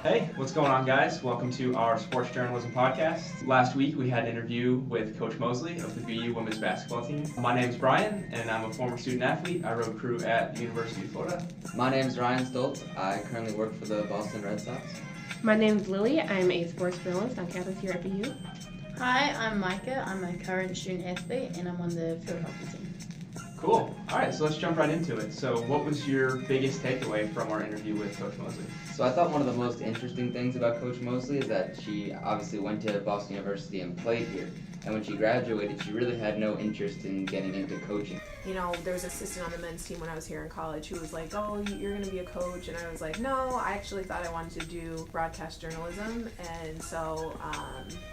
Hey, what's going on, guys? Welcome to our sports journalism podcast. Last week, we had an interview with Coach Moseley of the BU women's basketball team. My name is Brian, and I'm a former student athlete. I road crew at the University of Florida. My name is Ryan Stolz. I currently work for the Boston Red Sox. My name is Lily. I'm a sports journalist on campus here at BU. Hi, I'm Micah. I'm a current student athlete and I'm on the field hockey team. Cool. All right, so let's jump right into it. So what was your biggest takeaway from our interview with Coach Moseley? So I thought one of the most interesting things about Coach Moseley is that she obviously went to Boston University and played here. And when she graduated, she really had no interest in getting into coaching. You know, there was an assistant on the men's team when I was here in college who was like, oh, you're going to be a coach. And I was like, no, I actually thought I wanted to do broadcast journalism. And so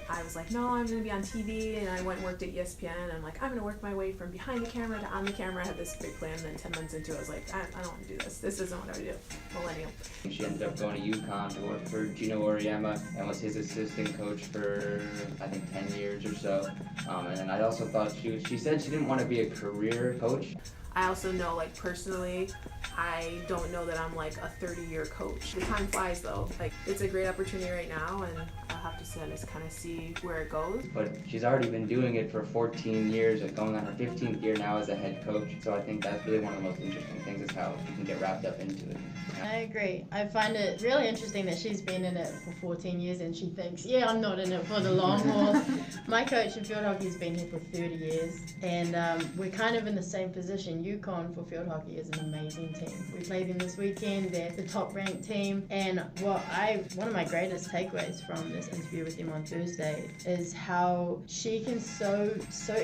I was like, no, I'm going to be on TV. And I went and worked at ESPN. And I'm like, I'm going to work my way from behind the camera to on the camera. I had this big plan. And then 10 months into it, I was like, I don't want to do this. This isn't what I do. Millennial. She ended up going to UConn to work for Auriemma and was his assistant coach for, I think, 10 years or so. And then I also thought she said she didn't want to be a career coach. I also know, like, personally, I don't know that I'm like a 30-year coach. The time flies though. Like, it's a great opportunity right now, and I'll have to kind of see where it goes. But she's already been doing it for 14 years, and going on her 15th year now as a head coach. So I think that's really one of the most interesting things is how you can get wrapped up into it. I agree. I find it really interesting that she's been in it for 14 years and she thinks, yeah, I'm not in it for the long haul. My coach in field hockey has been here for 30 years, and we're kind of in the same position. UConn for field hockey is an amazing team. We played them this weekend. They're the top ranked team, and one of my greatest takeaways from this interview with him on Thursday is how she can so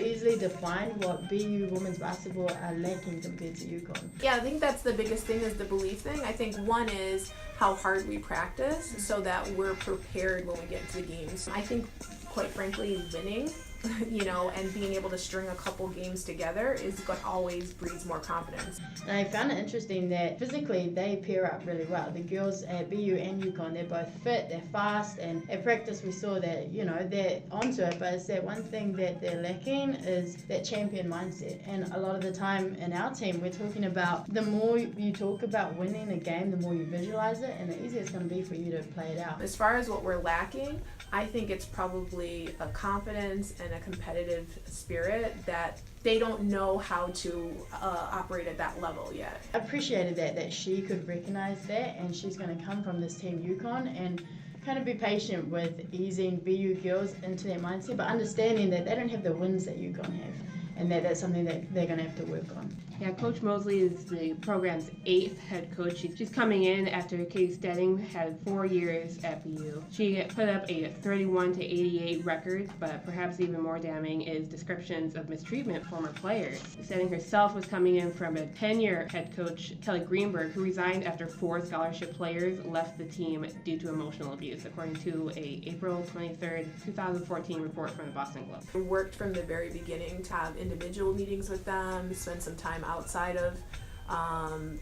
easily define what BU women's basketball are lacking compared to UConn. Yeah, I think that's the biggest thing is the belief thing. I think one is how hard we practice so that we're prepared when we get into the games. I think, quite frankly, winning, and being able to string a couple games together is what always breeds more confidence. And I found it interesting that physically they pair up really well. The girls at BU and UConn, they're both fit, they're fast, and at practice we saw that, they're onto it, but it's that one thing that they're lacking is that champion mindset. And a lot of the time in our team, we're talking about the more you talk about winning a game, the more you visualize it, and the easier it's going to be for you to play it out. As far as what we're lacking, I think it's probably a confidence and a competitive spirit that they don't know how to operate at that level yet. I appreciated that she could recognize that, and she's going to come from this team UConn and kind of be patient with easing BU girls into their mindset, but understanding that they don't have the wins that UConn have, and that's something that they're going to have to work on. Yeah, Coach Moseley is the program's 8th head coach. She's coming in after Katy Steding had 4 years at BU. She put up a 31-88 record, but perhaps even more damning is descriptions of mistreatment of former players. Steding herself was coming in from a 10-year head coach, Kelly Greenberg, who resigned after 4 scholarship players left the team due to emotional abuse, according to a April 23rd, 2014 report from the Boston Globe. We worked from the very beginning to have individual meetings with them, spend some time outside of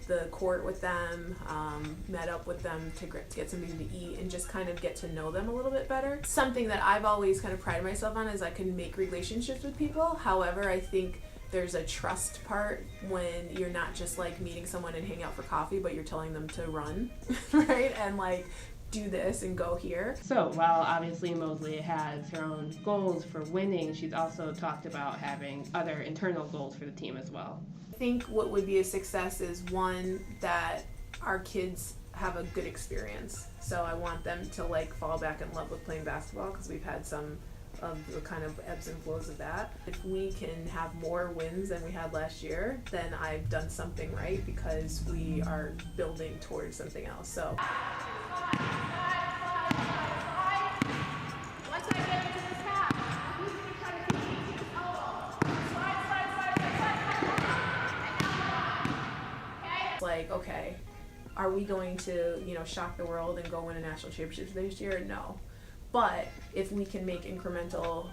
the court with them, met up with them to get something to eat and just kind of get to know them a little bit better. Something that I've always kind of prided myself on is I can make relationships with people. However, I think there's a trust part when you're not just like meeting someone and hang out for coffee, but you're telling them to run, right? And like do this and go here. So while obviously Moseley has her own goals for winning, she's also talked about having other internal goals for the team as well. I think what would be a success is one, that our kids have a good experience. So I want them to like fall back in love with playing basketball because we've had some of the kind of ebbs and flows of that. If we can have more wins than we had last year, then I've done something right because we are building towards something else. So like, okay, are we going to, shock the world and go win a national championship this year? No. But if we can make incremental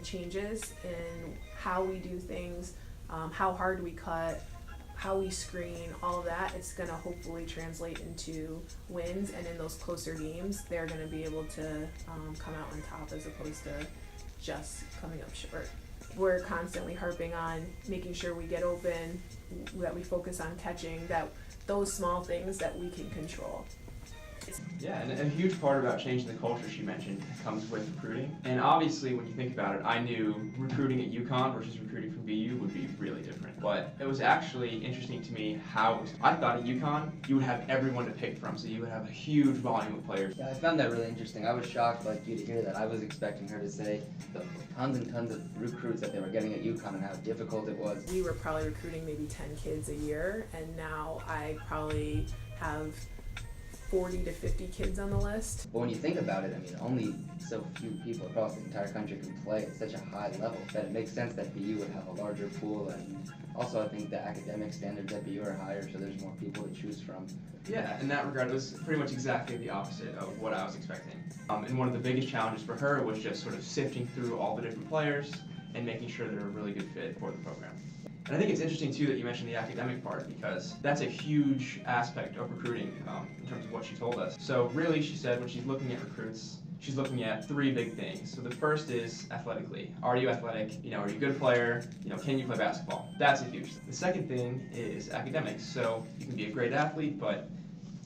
changes in how we do things, how hard we cut, how we screen, all of that, it's going to hopefully translate into wins. And in those closer games, they're going to be able to come out on top as opposed to just coming up short. We're constantly harping on making sure we get open, that we focus on catching, that those small things that we can control. Yeah, and a huge part about changing the culture she mentioned comes with recruiting. And obviously, when you think about it, I knew recruiting at UConn versus recruiting from BU would be really different. But it was actually interesting to me how I thought at UConn you would have everyone to pick from, so you would have a huge volume of players. Yeah, I found that really interesting. I was shocked, like you, to hear that. I was expecting her to say the tons and tons of recruits that they were getting at UConn and how difficult it was. We were probably recruiting maybe 10 kids a year, and now I probably have 40 to 50 kids on the list. But when you think about it, I mean, only so few people across the entire country can play at such a high level that it makes sense that BU would have a larger pool, and also I think the academic standards at BU are higher, so there's more people to choose from. Yeah, in that regard, it was pretty much exactly the opposite of what I was expecting. And one of the biggest challenges for her was just sort of sifting through all the different players and making sure they're a really good fit for the program. And I think it's interesting too that you mentioned the academic part, because that's a huge aspect of recruiting in terms of what she told us. So really, she said when she's looking at recruits, she's looking at three big things. So the first is athletically. Are you athletic? Are you a good player? Can you play basketball? That's a huge thing. The second thing is academics. So you can be a great athlete, but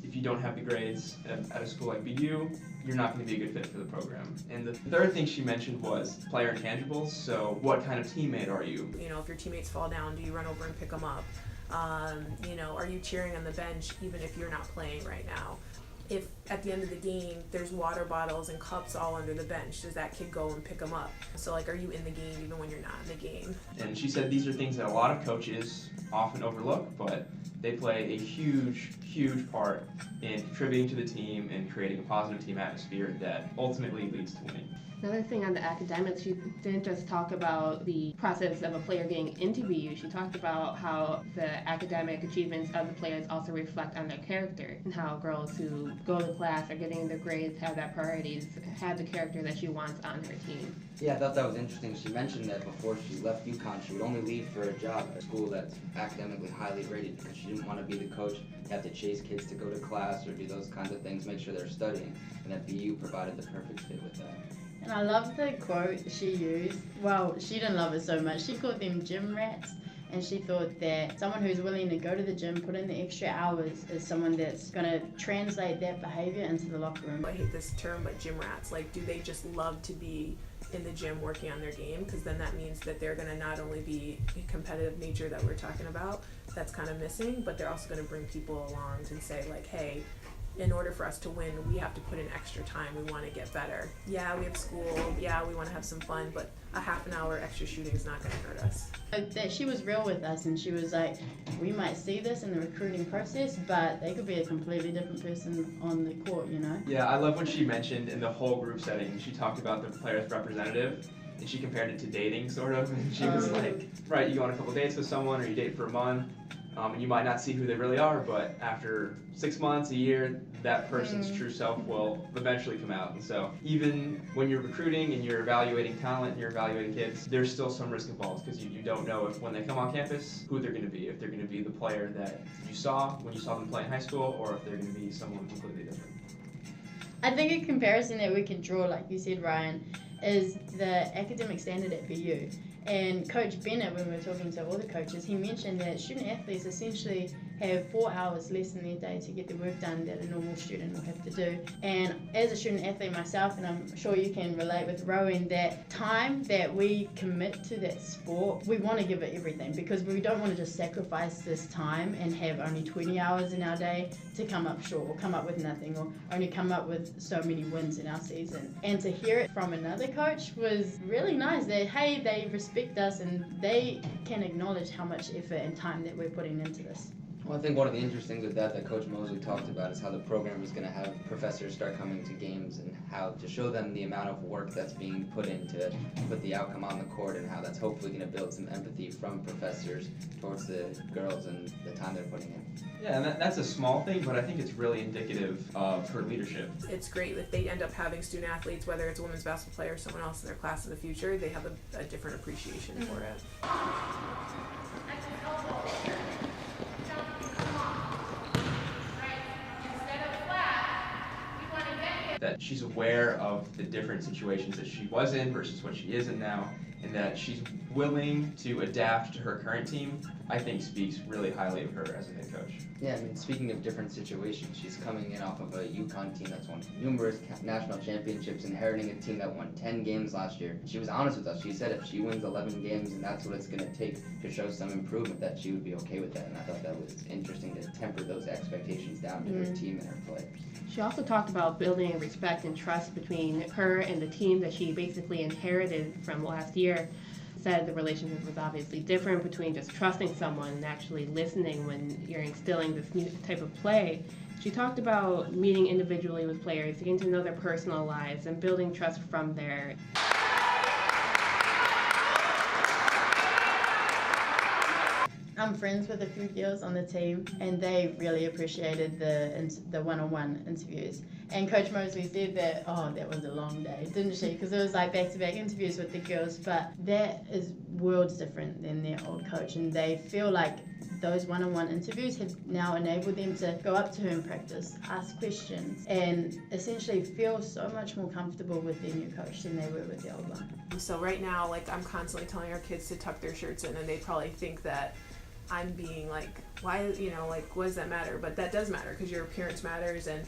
if you don't have the grades at a school like BU, you're not going to be a good fit for the program. And the third thing she mentioned was player intangibles. So what kind of teammate are you? If your teammates fall down, do you run over and pick them up? Are you cheering on the bench even if you're not playing right now? If at the end of the game there's water bottles and cups all under the bench, does that kid go and pick them up? So are you in the game even when you're not in the game? And she said these are things that a lot of coaches often overlook, but they play a huge part in contributing to the team and creating a positive team atmosphere that ultimately leads to winning. Another thing on the academics, she didn't just talk about the process of a player getting into BU, she talked about how the academic achievements of the players also reflect on their character, and how girls who go to class are getting the grades, have that priorities, have the character that she wants on her team. Yeah, I thought that was interesting. She mentioned that before she left UConn, she would only leave for a job at a school that's academically highly rated because she didn't want to be the coach, have to chase kids to go to class or do those kinds of things, make sure they're studying, and that BU provided the perfect fit with that. And I love the quote she used. Well, she didn't love it so much. She called them gym rats. And she thought that someone who's willing to go to the gym, put in the extra hours, is someone that's going to translate that behavior into the locker room. I hate this term, but gym rats, do they just love to be in the gym working on their game? Because then that means that they're going to not only be a competitive nature that we're talking about, that's kind of missing, but they're also going to bring people along and say, hey, in order for us to win, we have to put in extra time. We want to get better. Yeah, we have school. Yeah, we want to have some fun, but a half an hour extra shooting is not going to hurt us. That she was real with us, and she was like, we might see this in the recruiting process, but they could be a completely different person on the court, Yeah, I love what she mentioned in the whole group setting. She talked about the player's representative, and she compared it to dating, sort of. And she was like, right, you go on a couple dates with someone, or you date for a month, and you might not see who they really are, but after 6 months, a year, that person's true self will eventually come out. And so even when you're recruiting and you're evaluating talent and you're evaluating kids, there's still some risk involved, because you don't know if when they come on campus, who they're going to be. If they're going to be the player that you saw when you saw them play in high school, or if they're going to be someone completely different. I think a comparison that we could draw, like you said, Ryan, is the academic standard at BU. And Coach Bennett, when we were talking to all the coaches, he mentioned that student athletes essentially have 4 hours less in their day to get the work done that a normal student will have to do. And as a student athlete myself, and I'm sure you can relate with Rowan, that time that we commit to that sport, we want to give it everything, because we don't want to just sacrifice this time and have only 20 hours in our day to come up short, or come up with nothing, or only come up with so many wins in our season. And to hear it from another coach was really nice, that hey, they respect us and they can acknowledge how much effort and time that we're putting into this. Well, I think one of the interesting things with that Coach Moseley talked about is how the program is going to have professors start coming to games, and how to show them the amount of work that's being put in to put the outcome on the court, and how that's hopefully going to build some empathy from professors towards the girls and the time they're putting in. Yeah, and that's a small thing, but I think it's really indicative of her leadership. It's great if they end up having student athletes, whether it's a women's basketball player or someone else in their class in the future, they have a different appreciation for it. That she's aware of the different situations that she was in versus what she is in now, and that she's willing to adapt to her current team, I think speaks really highly of her as a head coach. Yeah, I mean, speaking of different situations, she's coming in off of a UConn team that's won numerous national championships, inheriting a team that won 10 games last year. She was honest with us. She said if she wins 11 games and that's what it's going to take to show some improvement, that she would be okay with that. And I thought that was interesting to temper those expectations down to her team and her players. She also talked about building respect and trust between her and the team that she basically inherited from last year. Said the relationship was obviously different between just trusting someone and actually listening when you're instilling this new type of play. She talked about meeting individually with players, getting to know their personal lives, and building trust from there. I'm friends with a few girls on the team, and they really appreciated the one-on-one interviews. And Coach Moseley said that, that was a long day, didn't she? Because it was like back-to-back interviews with the girls, but that is worlds different than their old coach, and they feel like those one-on-one interviews have now enabled them to go up to her in practice, ask questions, and essentially feel so much more comfortable with their new coach than they were with the old one. So right now, like, I'm constantly telling our kids to tuck their shirts in, and they probably think that I'm being like, why, what does that matter? But that does matter, because your appearance matters, and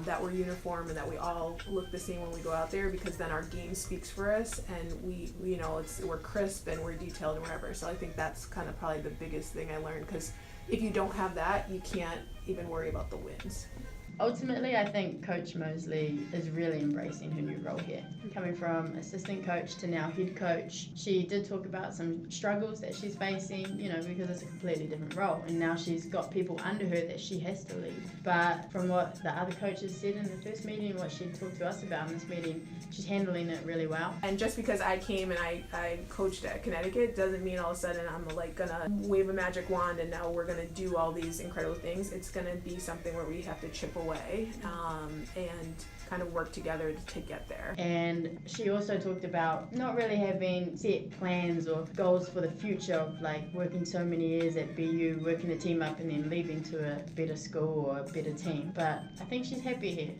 that we're uniform and that we all look the same when we go out there, because then our game speaks for us, and we're crisp and we're detailed and whatever. So I think that's kind of probably the biggest thing I learned, because if you don't have that, you can't even worry about the wins. Ultimately, I think Coach Moseley is really embracing her new role here. Coming from assistant coach to now head coach, she did talk about some struggles that she's facing, because it's a completely different role. And now she's got people under her that she has to lead. But from what the other coaches said in the first meeting, what she talked to us about in this meeting, she's handling it really well. And just because I came and I coached at Connecticut doesn't mean all of a sudden I'm gonna wave a magic wand and now we're gonna do all these incredible things. It's gonna be something where we have to chip away and kind of work together to get there. And she also talked about not really having set plans or goals for the future of working so many years at BU, working the team up and then leaving to a better school or a better team. But I think she's happy here.